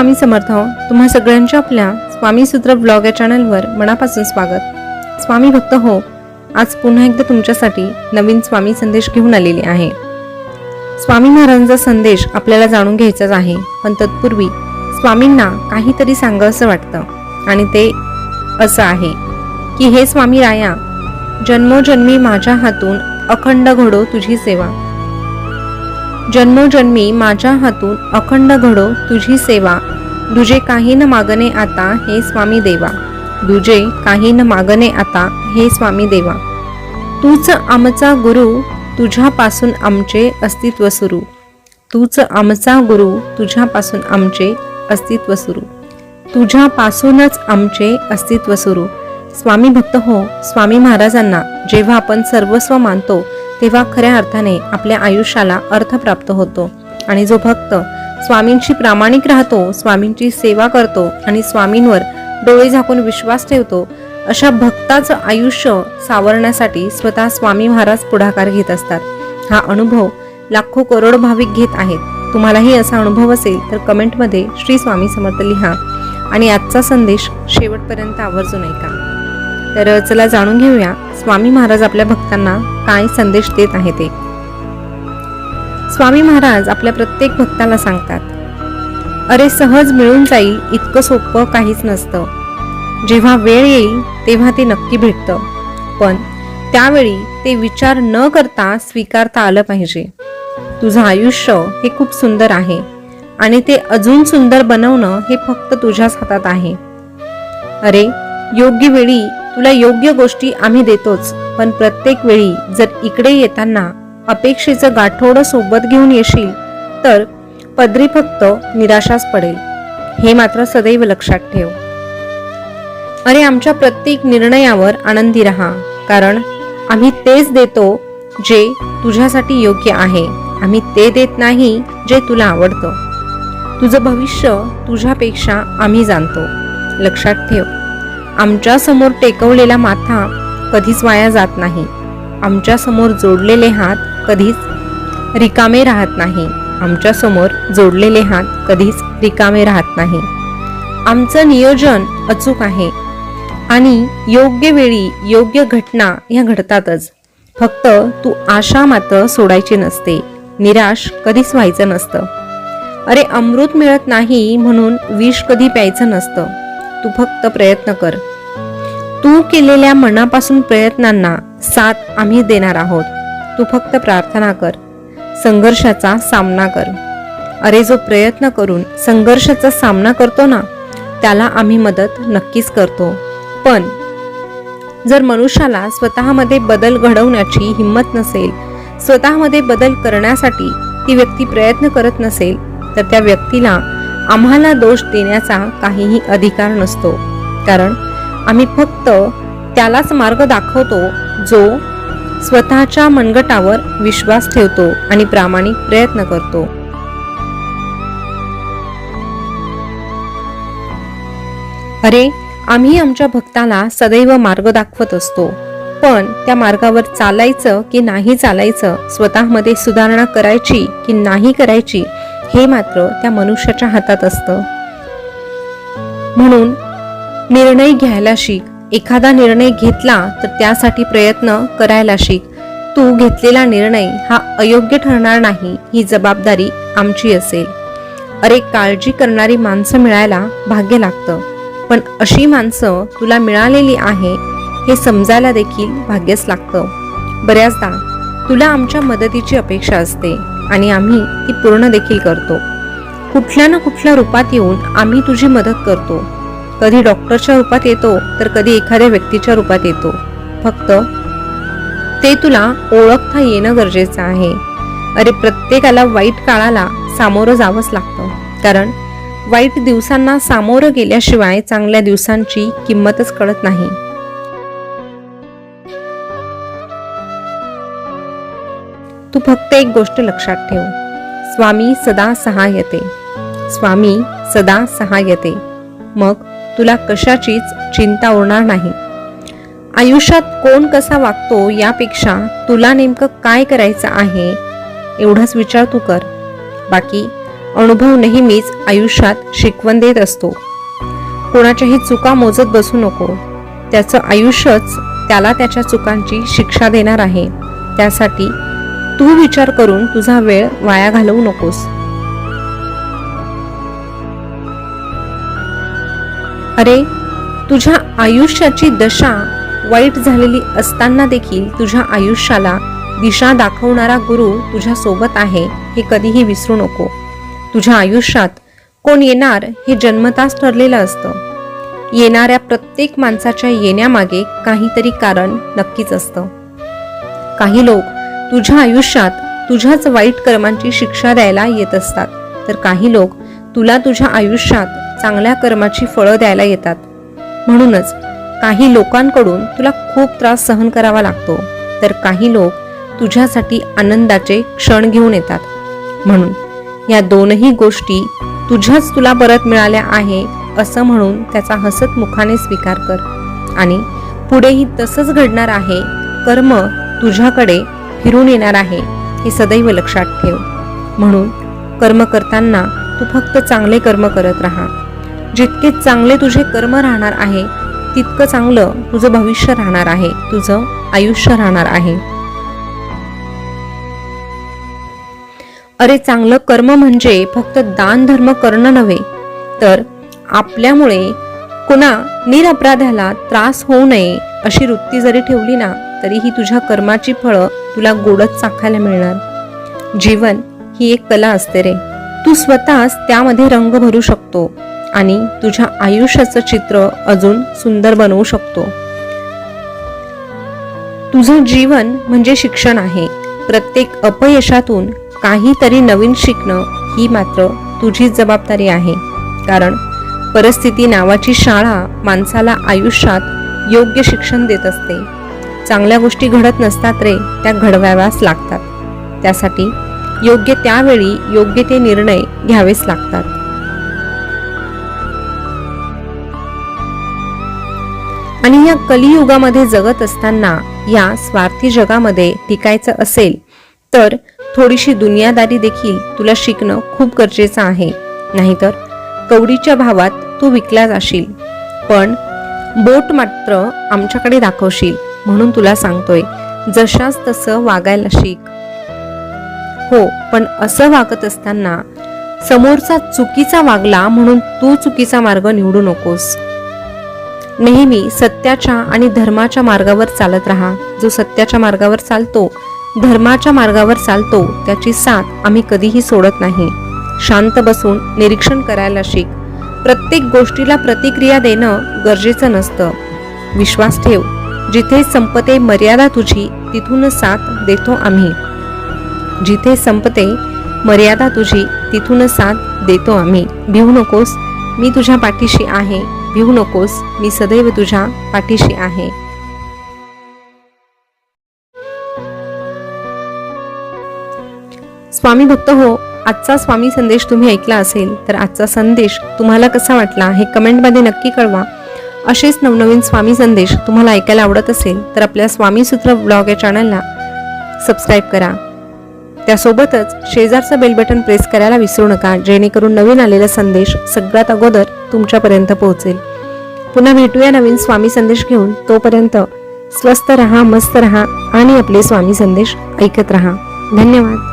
स्वामी समर्थ. तुम्हा सगळ्यांच्या आपल्या स्वामी सूत्र ब्लॉग या चॅनलवर मनापासून स्वागत. स्वामी भक्त हो, आज पुन्हा एकदा तुमच्यासाठी नवीन स्वामी संदेश घेऊन आलेले आहे. स्वामी महाराजांचा संदेश आपल्याला जाणून घ्यायचाच आहे, पण तत्पूर्वी स्वामींना काहीतरी सांगावंसं वाटतं आणि ते असं आहे की हे स्वामी राया, जन्मोजन्मी माझ्या हातून अखंड घडो तुझी सेवा. जन्मोजन्मी माझ्या हातून अखंड घडो तुझी सेवा. दुजे काही न मागणे आता हे स्वामी देवा. दुजे काही न मागणे आता हे स्वामी देवा. तूच आमचा गुरु, तुझ्यापासून आमचे अस्तित्व सुरू. तूच आमचा गुरु, तुझ्यापासून आमचे अस्तित्व सुरू. तुझ्यापासूनच आमचे अस्तित्व सुरू. स्वामी भक्त हो, स्वामी महाराजांना जेव्हा आपण सर्वस्व मानतो तेव्हा खऱ्या अर्थाने आपल्या आयुष्याला अर्थ प्राप्त होतो. आणि जो भक्त स्वामींची प्रामाणिक राहतो, स्वामींची सेवा करतो आणि स्वामींवर डोळे झाकून विश्वास ठेवतो, अशा भक्ताचं आयुष्य सावरण्यासाठी स्वतः स्वामी महाराज पुढाकार घेत असतात. हा अनुभव लाखो करोड भाविक घेत आहेत. तुम्हालाही असा अनुभव असेल तर कमेंटमध्ये श्री स्वामी समर्थ लिहा आणि आजचा संदेश शेवटपर्यंत आवर्जून ऐका. तर चला जाणून घेऊया स्वामी महाराज आपल्या भक्तांना काय संदेश देत आहे ते. स्वामी महाराज आपल्या प्रत्येक भक्ताला सांगतात, अरे सहज मिळून जाईल इतकं सोपं काहीच नसतं. जेव्हा वेळ येईल तेव्हा ते नक्की भेटतं, पण त्यावेळी ते विचार न करता स्वीकारता आलं पाहिजे. तुझं आयुष्य हे खूप सुंदर आहे आणि ते अजून सुंदर बनवणं हे फक्त तुझ्याच हातात आहे. अरे योग्य वेळी तुला योग्य गोष्टी आम्ही देतोच, पण प्रत्येक वेळी जर इकडे येताना अपेक्षेचं गाठोडं सोबत घेऊन येशील तर पदरी फक्त निराशाच पडेल. हे मात्र सदैव लक्षात ठेव. अरे आमच्या प्रत्येक निर्णयावर आनंदी राहा, कारण आम्ही तेच देतो जे तुझ्यासाठी योग्य आहे. आम्ही ते देत नाही जे तुला आवडतं. तुझं भविष्य तुझ्यापेक्षा आम्ही जाणतो. लक्षात ठेव, आमच्या समोर टेकवलेला माथा कधीच वाया जात नाही. आमच्या समोर जोडलेले हात कधीच रिकामे राहत नाही. आमच्या समोर जोडलेले हात कधीच रिकामे राहत नाही. आमचं नियोजन अचूक आहे आणि योग्य वेळी योग्य घटना ह्या घडतातच. फक्त तू आशा मात्र सोडायची नसते, निराश कधीच व्हायचं नसतं. अरे अमृत मिळत नाही म्हणून विष कधी प्यायचं नसतं. तू फक्त प्रयत्न कर. तू केलेल्या मनापासून प्रयत्नांना साथ आम्ही देणार आहोत. तू फक्त प्रार्थना कर, संघर्षाचा सामना कर. अरे जो प्रयत्न करून संघर्षाचा सामना करतो ना, त्याला आम्ही मदत नक्कीच करतो. पण जर मनुष्याला स्वतःमध्ये बदल घडवण्याची हिंमत नसेल, स्वतःमध्ये बदल करण्यासाठी ती व्यक्ती प्रयत्न करत नसेल, तर त्या व्यक्तीला आम्हाला दोष देण्याचा काहीही अधिकार नसतो. कारण आम्ही फक्त त्यालाच मार्ग दाखवतो जो स्वतःच्या मनगटावर विश्वास ठेवतो आणि प्रामाणिक प्रयत्न करतो. अरे आम्ही आमच्या भक्ताला सदैव मार्ग दाखवत असतो, पण त्या मार्गावर चालायचं की नाही चालायचं, स्वतःमध्ये सुधारणा करायची की नाही करायची, हे मात्र त्या मनुष्याच्या हातात असतं. म्हणून निर्णय घ्यायला शिक. एखादा निर्णय घेतला तर त्यासाठी प्रयत्न करायला शिक. तू घेतलेला निर्णय हा अयोग्य ठरणार नाही, ही जबाबदारी आमची असेल. अरे काळजी करणारी माणसं मिळायला भाग्य लागतं, पण अशी माणसं तुला मिळालेली आहे हे समजायला देखील भाग्यच लागतं. बऱ्याचदा तुला आमच्या मदतीची अपेक्षा असते आणि आम्ही ती पूर्ण देखील करतो. कुठल्या ना कुठल्या रूपात येऊन आम्ही तुझी मदत करतो. कधी डॉक्टरच्या रूपात येतो तर कधी एखाद्या व्यक्तीच्या रूपात येतो. फक्त ते तुला ओळखता येणं गरजेचं आहे. अरे प्रत्येकाला वाईट काळाला सामोरं जावंच लागतं, कारण वाईट दिवसांना सामोरं गेल्याशिवाय चांगल्या दिवसांची किंमतच कळत नाही. तू फक्त एक गोष्ट लक्षात ठेव, स्वामी सदा सहाय्यते. स्वामी सदा सहाय्यते. मग तुला कशाचीच चिंता उरणार नाही. आयुष्यात कोण कसा वागतो यापेक्षा तुला नेमकं काय करायचं आहे एवढाच विचार तू कर. बाकी अनुभव नेहमीच आयुष्यात शिकवण देत असतो. कोणाच्याही चुका मोजत बसू नको. त्याचं आयुष्यच त्याला त्याच्या चुकांची शिक्षा देणार आहे. त्यासाठी तू विचार करून तुझा वेळ वाया घालवू नकोस. अरे, तुझ्या आयुष्याची दशा वाईट झालेली असताना देखील तुझ्या आयुष्याला दिशा दाखवणारा गुरु तुझ्या सोबत आहे हे कधीही विसरू नको. तुझ्या आयुष्यात कोण येणार हे जन्मताच ठरलेलं असतं. येणाऱ्या प्रत्येक माणसाच्या येण्यामागे काहीतरी कारण नक्कीच असतं. काही लोक तुझ्या आयुष्यात तुझ्याच वाईट कर्मांची शिक्षा द्यायला येत असतात, तर काही लोक तुला तुझ्या आयुष्यात चांगल्या कर्माची फळं द्यायला येतात. म्हणूनच काही लोकांकडून तुला खूप त्रास सहन करावा लागतो, तर काही लोक तुझ्यासाठी आनंदाचे क्षण घेऊन येतात. म्हणून या दोनही गोष्टी तुझ्याच तुला परत मिळाल्या आहे असं म्हणून त्याचा हसत मुखाने स्वीकार कर. आणि पुढेही तसंच घडणार आहे. कर्म तुझ्याकडे फिरून येणार आहे हे सदैव लक्षात ठेव. म्हणून कर्म करताना तू फक्त चांगले कर्म करत राहा. जितके चांगले तुझे कर्म राहणार आहे तितकं चांगलं तुझं भविष्य राहणार आहे, तुझं आयुष्य राहणार आहे. अरे, चांगलं कर्म म्हणजे फक्त दान धर्म करणं नव्हे, तर आपल्यामुळे कुणा निरपराध्याला त्रास होऊ नये अशी वृत्ती जरी ठेवली ना, तरीही तुझ्या कर्माची फळं तुला गोडच चाखायला मिळणार. जीवन ही एक कला असते रे. तू स्वतःच त्यामध्ये रंग भरू शकतो आणि तुझ्या आयुष्याचं चित्र अजून सुंदर बनवू शकतो. तुझं जीवन म्हणजे शिक्षण आहे. प्रत्येक अपयशातून काहीतरी नवीन शिकणं ही मात्र तुझीच जबाबदारी आहे. कारण परिस्थिती नावाची शाळा माणसाला आयुष्यात योग्य शिक्षण देत असते. चांगल्या गोष्टी घडत नसतात रे, त्या घडवाव्याच लागतात. त्यासाठी योग्य त्यावेळी योग्य ते निर्णय घ्यावेच लागतात. आणि या कलियुगामध्ये जगत असताना या स्वार्थी जगामध्ये टिकायचं असेल तर थोडीशी दुनियादारी देखील तुला शिकणं खूप गरजेचं आहे. नाहीतर कवडीच्या भावात तू विकला जाशील, पण बोट मात्र आमच्याकडे दाखवशील. म्हणून तुला सांगतोय, जशास तसं वागायला शिक. हो, पण असं वागत असताना समोरचा चुकीचा वागला म्हणून तू चुकीचा मार्ग निवडू नकोस. नेहमी सत्याच्या आणि धर्माच्या मार्गावर चालत राहा. जो सत्याच्या मार्गावर चालतो, धर्माच्या मार्गावर चालतो, त्याची साथ आम्ही कधीही सोडत नाही. शांत बसून निरीक्षण करायला शिक. प्रत्येक गोष्टीला प्रतिक्रिया देणं गरजेचं नसतं. विश्वास ठेव, जिथे संपते मर्यादा तुझी तिथून साथ देतो आम्ही. जिथे संपते मर्यादा तुझी तिथून साथ देतो आम्ही. भिवू नकोस, मी तुझ्या पाठीशी आहे. भिवू नकोस, मी सदैव तुझ्या पाठीशी आहे. स्वामी भक्त हो, आजचा स्वामी संदेश तुम्ही ऐकला असेल तर आजचा संदेश तुम्हाला कसा वाटला हे कमेंटमध्ये नक्की कळवा. असेच नवनवीन स्वामी संदेश तुम्हाला ऐकायला आवडत असेल तर आपल्या स्वामी सूत्र ब्लॉग या चॅनलला सबस्क्राईब करा. त्यासोबतच शेजारचं बेल बटन प्रेस करायला विसरू नका, जेणेकरून नवीन आलेला संदेश सगळ्यात अगोदर तुमच्यापर्यंत पोहोचेल. पुन्हा भेटूया नवीन स्वामी संदेश घेऊन. तोपर्यंत स्वस्थ रहा, मस्त रहा आणि आपले स्वामी संदेश ऐकत रहा. धन्यवाद.